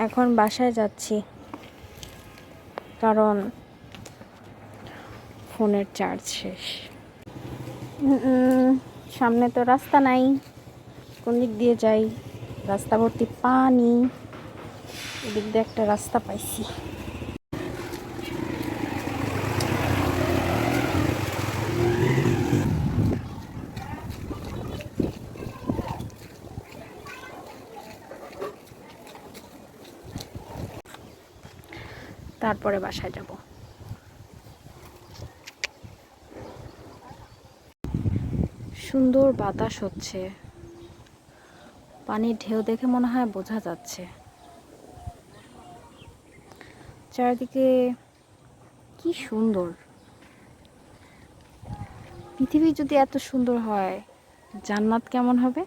এখন বাসায় যাচ্ছি, কারণ ফোনের চার্জ শেষ। সামনে তো রাস্তা নাই, কোন দিক দিয়ে যাই? রাস্তা ভর্তি পানি, এদিক দিয়ে একটা রাস্তা পাইছি। তারপরে বাসায় যাব। সুন্দর বাতাস হচ্ছে, পানির ঢেউ দেখে মনে হয় বোঝা যাচ্ছে চারিদিকে কি সুন্দর। পৃথিবী যদি এত সুন্দর হয়, জান্নাত কেমন হবে?